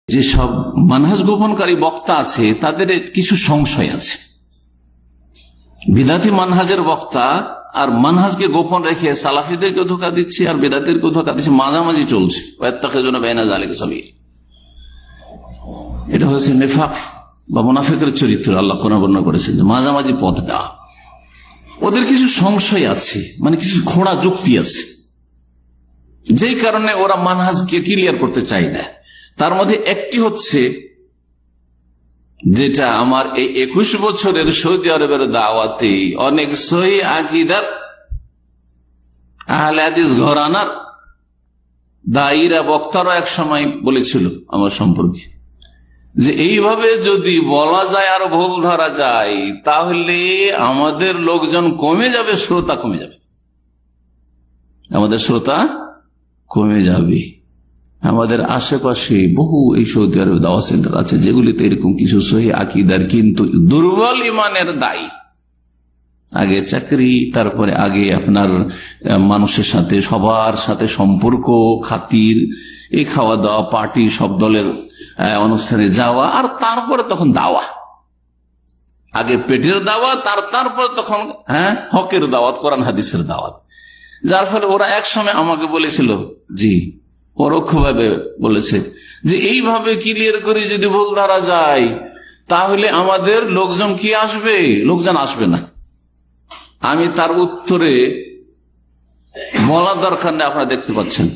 যেসব মানহাজ গোপনকারী বক্তা আছে তাদের কিছু সংশয় আছে। বিদাতি মানহাজের বক্তা আর মানহাজকে গোপন রেখে সালাফিদেরকে ধোঁকা দিচ্ছে আর বেদাতিদেরকে ধোঁকা দিচ্ছে, মাঝামাঝি চলছে। এটা হচ্ছে নেফাক বা মুনাফিকের চরিত্র। আল্লাহ কোরআনে বর্ণনা করেছেন যে মাঝামাঝি পথটা। ওদের কিছু সংশয় আছে, মানে কিছু খোঁড়া যুক্তি আছে, যেই কারণে ওরা মানহাজকে ক্লিয়ার করতে চায় না। তার মধ্যে একটি হচ্ছে যেটা আমার এই 21 বছরের সৌদি আরবের দাওয়াতে অনেক সহি আকীদার আহলে হাদিস ঘরানার দায়ীরা বক্তারা এক সময় বলেছিল আমার সম্পর্কে যে এইভাবে যদি বলা যায় আর ভুল ধরা যায় তাহলে আমাদের লোকজন কমে যাবে, শ্রোতা কমে যাবে, আমাদের শ্রোতা কমে যাবে। আমাদের আশেপাশে বহু এই সৌদি আরবে দাওয়া সেন্টার আছে যেগুলিতে এরকম কিছু সহি আকীদার কিন্তু দুর্বল ইমানের দায়ী, আগে চাকরি, তারপরে আগে আপনার মানুষের সাথে সবার সাথে সম্পর্ক, খাতির, এই খাওয়া দাওয়া, পার্টি, সব দলের অনুষ্ঠানে যাওয়া, আর তারপরে তখন দাওয়া, আগে পেটের দাওয়াত আর তারপরে তখন হকের দাওয়াত, কোরআন হাদিসের দাওয়াত। যার ফলে ওরা এক সময় আমাকে বলেছিল, জি পরোক্ষভাবে বলেছে যে এইভাবে ক্লিয়ার করে যদি ভুল ধরা যায় তাহলে আমাদের লোকজন কি আসবে? লোকজন আসবে না। আমি তার উত্তরে বলার দরকার নেই, আপনারা দেখতে পাচ্ছেন।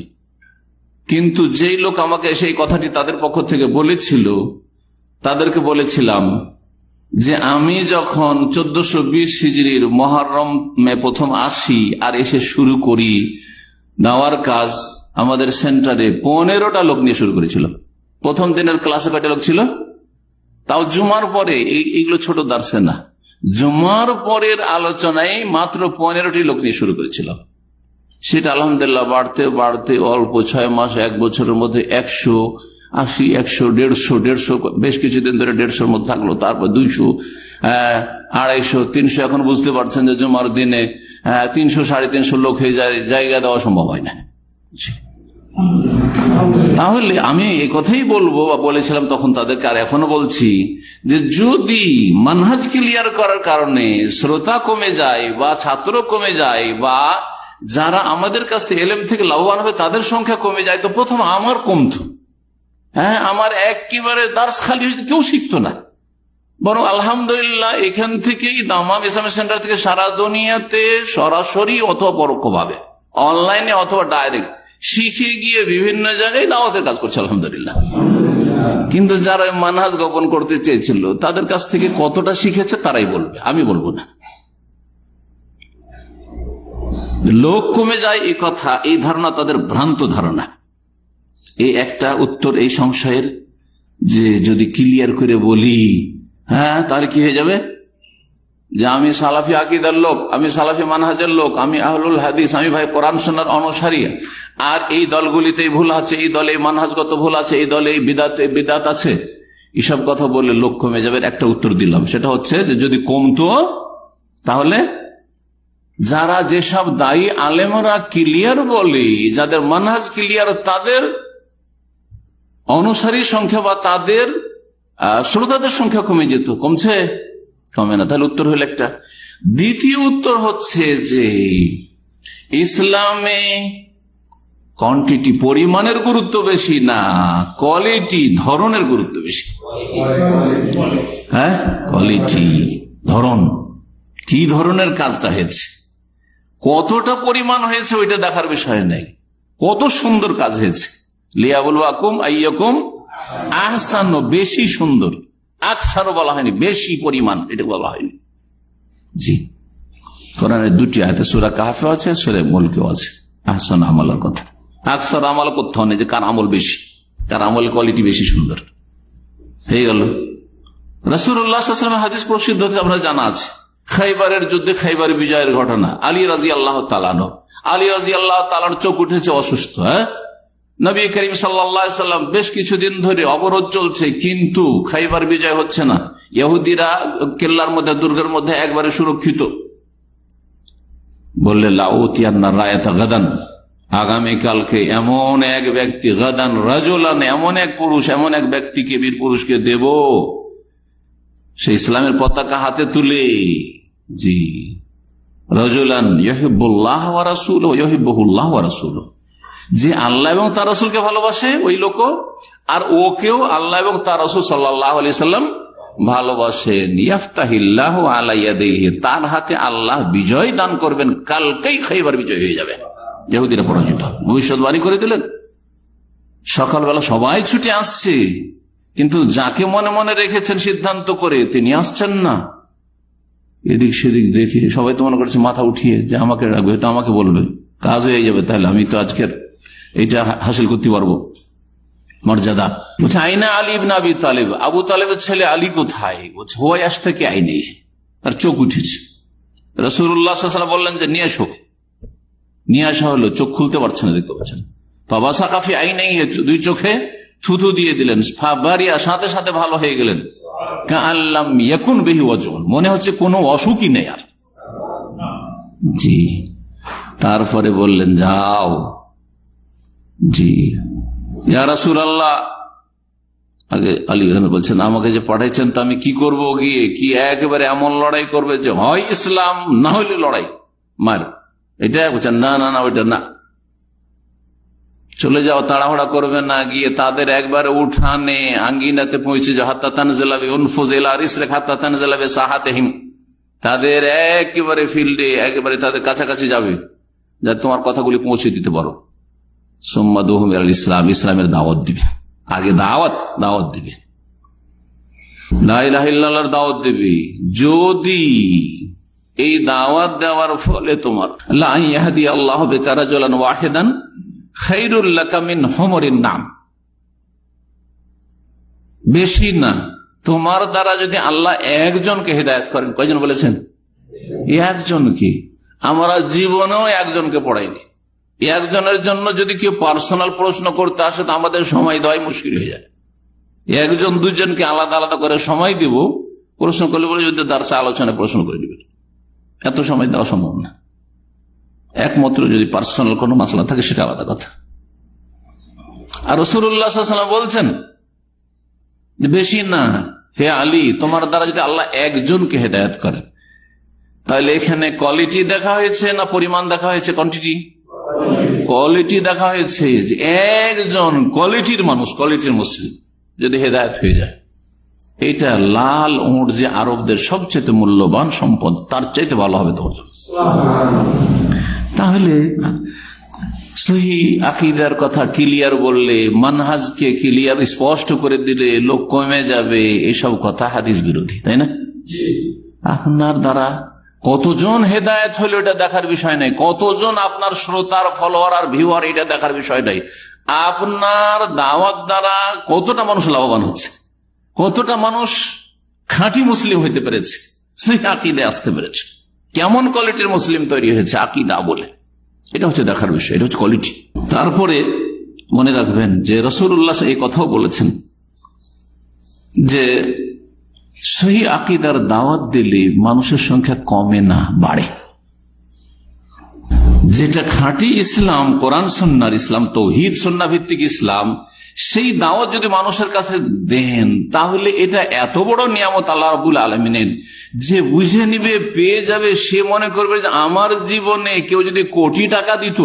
কিন্তু যেই লোক আমাকে সেই কথাটি তাদের পক্ষ থেকে বলেছিল তাদেরকে বলেছিলাম যে আমি যখন 1420 হিজরির মুহররমে প্রথম আসি আর এসে শুরু করি দাওয়ার কাজ, আমাদের সেন্টারে 15টা লোক নিয়ে শুরু করেছিল। প্রথম দিনের ক্লাসে কয়টা লোক ছিল? তাও জুমার পরে, এইগুলো ছোট দার্সে না, জুমার পরের আলোচনায় মাত্র 15টি লোক নিয়ে শুরু করেছিল। সেটা আলহামদুলিল্লাহ বাড়তে বাড়তে অল্প 6 মাস 1 বছরের মধ্যে 180, 100, 150, বেশ কিছুদিন ধরে 150-র মধ্যে থাকলো, তারপর 200, 250, 300। এখন বুঝতে পারছেন যে জুমার দিনে 300, 350 লোক হয়ে যায়, জায়গা দেওয়া সম্ভব হয় না। তাহলে আমি এই কথাই বলবো বা বলেছিলাম তখন তাদেরকে, আর এখনো বলছি যে যদি মানহাজ ক্লিয়ার করার কারণে শ্রোতা কমে যায় বা ছাত্র কমে যায় বা যারা আমাদের কাছ থেকে এলেম থেকে লাভবান হবে তাদের সংখ্যা কমে যায়, তো প্রথম আমার কমতো। আমার একেবারে দার্স খালি কেউ শিখতো না, বরং আলহামদুলিল্লাহ এখান থেকেই দামাম ইসলামিক সেন্টার থেকে সারা দুনিয়াতে সরাসরি অথবা পরোক্ষভাবে, অনলাইনে অথবা ডাইরেক্ট শিখে গিয়ে বিভিন্ন জায়গায় দাওয়াতের কাজ করছে আলহামদুলিল্লাহ। কিন্তু যারা মানহাজ গোপন করতে চেয়েছিল তাদের কাছ থেকে কতটা শিখেছে তারাই বলবে, আমি বলবো না। লোক কমে যায় এই কথা, এই ধারণা তাদের ভ্রান্ত ধারণা। এই একটা উত্তর এই সংশয়ের, যে যদি ক্লিয়ার করে বলি তাহলে কি হয়ে যাবে যে আমি সালাফি আকীদার লোক, আমি সালাফি মানহাজের লোক, আমি আহলুল হাদিস, আমি ভাই কোরআন সুন্নাহর অনুসারী, আর এই দলগুলিতে ভুল আছে, এই দলে মানহাজগত ভুল আছে, এই দলে বিদাত আছে, এসব কথা বললে লোক কমে যাবে। একটা উত্তর দিলাম, সেটা হচ্ছে যে যদি কমতো তাহলে যারা যেসব দায়ী আলেমরা ক্লিয়ার বলে, যাদের মানহাজ ক্লিয়ার, তাদের অনুসারী সংখ্যা বা তাদের শ্রোতাদের সংখ্যা কমে যেত। কমছে? কমে না। তাহলে উত্তর হলো একটা। দ্বিতীয় উত্তর হচ্ছে যে ইসলামে কোয়ান্টিটি, পরিমাণের গুরুত্ব বেশি না, কোয়ালিটি, ধরনের গুরুত্ব বেশি। কোয়ালিটি, ধরন, কি ধরনের কাজটা হয়েছে, কতটা পরিমাণ হয়েছে ওইটা দেখার বিষয় নেই, কত সুন্দর কাজ হয়েছে। লিয়াবলুয়াকুম আইয়াকুম আহসানু, বেশি সুন্দর, আকসারও বলা হয়নি, বেশি পরিমাণ এটা বলা হয়নি। জি, কোরআনের 2টি আয়াতে, সূরা কাহফে আছে, সূরা মুলকেও আছে আহসান আমলের কথা। আকসার আমল করতে হয় না যে কার আমল বেশি, কার আমল কোয়ালিটি বেশি সুন্দর হয়ে গেল। রাসূলুল্লাহ সাল্লাল্লাহু আলাইহি ওয়াসাল্লামের হাদিস প্রসিদ্ধ আপনারা জানা আছে, খাইবারের যুদ্ধে, খাইবারের বিজয়ের ঘটনা। আলী রাদিয়াল্লাহু তাআলা আনহু, আলী রাদিয়াল্লাহু তাআলা চোখ উঠেছে, অসুস্থ। নবী করিম সাল্লাল্লাহু আলাইহি ওয়াসাল্লাম বেশ কিছুদিন ধরে অবরোধ চলছে, কিন্তু খাইবার বিজয় হচ্ছে না। ইহুদিরা কেল্লার মধ্যে, দুর্গের মধ্যে একবারে সুরক্ষিত। বললে লাউতিয়ান্না রায়াতা গাদান, আগামীকালকে এমন এক ব্যক্তি, গাদান রাজুলান, এমন এক পুরুষ, এমন এক ব্যক্তিকে, বীর পুরুষকে দেব, সে ইসলামের পতাকা হাতে তুলে, জি, রাজুলান ইউহিব্বুল্লাহ ওয়া রাসূলুহু ইউহিব্বুহুল্লাহ ওয়া রাসূলুহু, যে আল্লাহ এবং তার রাসূলকে ভালোবাসে ওই লোক, আর ওকেও আল্লাহ এবং তার রাসূল সাল্লাল্লাহু আলাইহি সাল্লাম ভালোবাসেন। ইফতাহিল্লাহু আলা ইয়াদিহি, তার হাতে আল্লাহ বিজয় দান করবেন, কালকেই খাইবার বিজয় হয়ে যাবে, ইহুদিরা পরাজিত। ভবিষ্যৎবাণী করে দিলেন। সকালবেলা সবাই ছুটে আসছে, কিন্তু যাকে মনে মনে রেখেছেন সিদ্ধান্ত করে, তিনি আসছেন না। এদিক সেদিক দেখে সবাই তো মনে করছে মাথা উঠিয়ে যে আমাকে রাখবে, হয়তো আমাকে বলবে, কাজ হয়ে যাবে, তাহলে আমি তো আজকের এইটা হাসিল করতে পারবো মর্যাদা। বলছে আইনা আলী ইবনে আবি তালেব, আবু তালেবের ছেলে আলী কোথায়? বলছে হুয়াই আজ থেকে আই নেই, আর চোখ উঠেছে। রাসূলুল্লাহ সাল্লাল্লাহু আলাইহি ওয়াসাল্লাম বললেন যে নিয়ে এসো। নিয়ে আসা হলো, চোখ খুলতে পারছে না, দেখতে পাচ্ছেন। বাবা সাকাফি আই নেই, দুই চোখে থুথু দিয়ে দিলেন, ফাবারিয়া, সাথে সাথে ভালো হয়ে গেলেন। কাআল্লাম ইয়াকুন বিহি ওয়াজুন, মনে হচ্ছে কোনো অসুখই নেই আর। জি, তারপরে বললেন যাও। জি, ইয়া রাসূলুল্লাহ, আগে আলী বলছেন আমাকে যে পাঠাইছেন তা আমি কি করব গিয়ে? কি একেবারে এমন লড়াই করবে যে হয় ইসলাম না হইলে লড়াই মার, এটা বলছেন না না না, ওইটা না, চলে যাও, তাড়াহুড়া করবে না, গিয়ে তাদের একবারে উঠানে আঙ্গিনাতে পৌঁছে যাও। হাত্তা তানজিলাবি উনফুজিলা রিসলাক হাত্তা তানজিলাবি সাহাতিহিম, তাদের একেবারে ফিল্ডে, একেবারে তাদের কাছাকাছি যাবে, যাতে তোমার কথাগুলি পৌঁছে দিতে পারো। সুম্মা দুহুম ইলাল ইসলাম, ইসলামের দাওয়াত দিবে। আগে দাওয়াত দিবে, লা ইলাহা ইল্লাল্লাহর দাওয়াত দিবে। যদি এই দাওয়াত দেওয়ার ফলে তোমার লা ইয়াহদি আল্লাহু বিকা রাজুলান ওয়াহিদান খায়রুল লাকা মিন হুমুরিন নাম, বেশি না, তোমার দ্বারা যদি আল্লাহ একজনকে হেদায়েত করেন, কয়জন বলেছেন? একজনকে। আমরা জীবনেও একজনকে পড়াইনি। একজনের জন্য যদি কেউ পার্সোনাল প্রশ্ন করতে আসে তো আমাদের সময় দেওয়াই মুশকিল হয়ে যায়। একজন দুজনকে আলাদা আলাদা করে সময় দিব, প্রশ্ন করলে বলে যদি দার্সে আলোচনায় প্রশ্ন করে দিবে, এত সময় দেওয়া সম্ভব না। একমাত্র যদি পার্সোনাল কোনো মাসলা থাকে সেটা আলাদা কথা। আর রাসূলুল্লাহ সাল্লাল্লাহু আলাইহি ওয়াসাল্লাম বলছেন যে বেশি না, হে আলী, তোমার দ্বারা যদি আল্লাহ একজনকে হেদায়েত করে, তাহলে এখানে কোয়ালিটি দেখা হয়েছে না পরিমাণ দেখা হয়েছে? কোয়ান্টিটি, কোয়ালিটি দেখা হয়েছে। যে একজন কোয়ালিটির মানুষ, কোয়ালিটির মুসলিম যদি হেদায়েত হয়ে যায়, এটা লাল উট যে আরবদের সবচেয়ে মূল্যবান সম্পদ, তার চাইতে ভালো হবে তোমার জন্য। তাহলে সহি আকীদার কথা ক্লিয়ার বললে, মানহাজকে ক্লিয়ার স্পষ্ট করে দিলে লোক কমে যাবে, এসব কথা হাদিস বিরোধী, তাই না? আপনার দ্বারা কতজন হেদায়েত হলো এটা দেখার বিষয় নাই, কতজন আপনার শ্রোতার, ফলোয়ার আর ভিউয়ার, এটা দেখার বিষয় নাই। আপনার দাওয়াত দ্বারা কতটা মানুষ লাভবান হচ্ছে, কতটা মানুষ খাঁটি মুসলিম হইতে পেরেছে, সেই আকীদায় আসতে পেরেছে, কেমন কোয়ালিটির মুসলিম তৈরি হয়েছে আকীদা বলে, এটা হচ্ছে দেখার বিষয়, এটা হচ্ছে কোয়ালিটি। তারপরে মনে রাখবেন যে রাসূলুল্লাহ এই কথাও বলেছেন যে সহি আকীদার দাওয়াত দিলে মানুষের সংখ্যা কমে না, বাড়ে। যেটা খাঁটি ইসলাম, কোরআন সুন্নাহর ইসলাম, তাওহীদ সুন্নাহ ভিত্তিক ইসলাম, সেই দাওয়াত যদি মানুষের কাছে দেন, তাহলে এটা এত বড় নিয়ামত আল্লাহ রাব্বুল আলামিনের, যে বুঝে নিবে, পেয়ে যাবে, সে মনে করবে যে আমার জীবনে কেউ যদি কোটি টাকা দিত,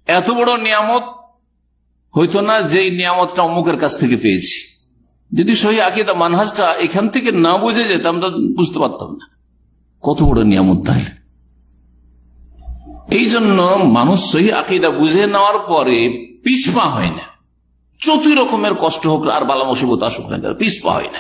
এত বড় নিয়ামত হইতো না যেই নিয়ামতটা অমুকের কাছ থেকে পেয়েছি। যদি সহি আকীদা মানহাজটা এখান থেকে না বুঝে যেতাম তো বুঝতে পারতাম না কত বড় নিয়ামত। তাহলে এই জন্য মানুষ সহি আকীদা বুঝে নেওয়ার পরে পিছপা হয় না, যতই রকমের কষ্ট হোক আর বালা মুসিবত আসুক না, পিছপা হয় না।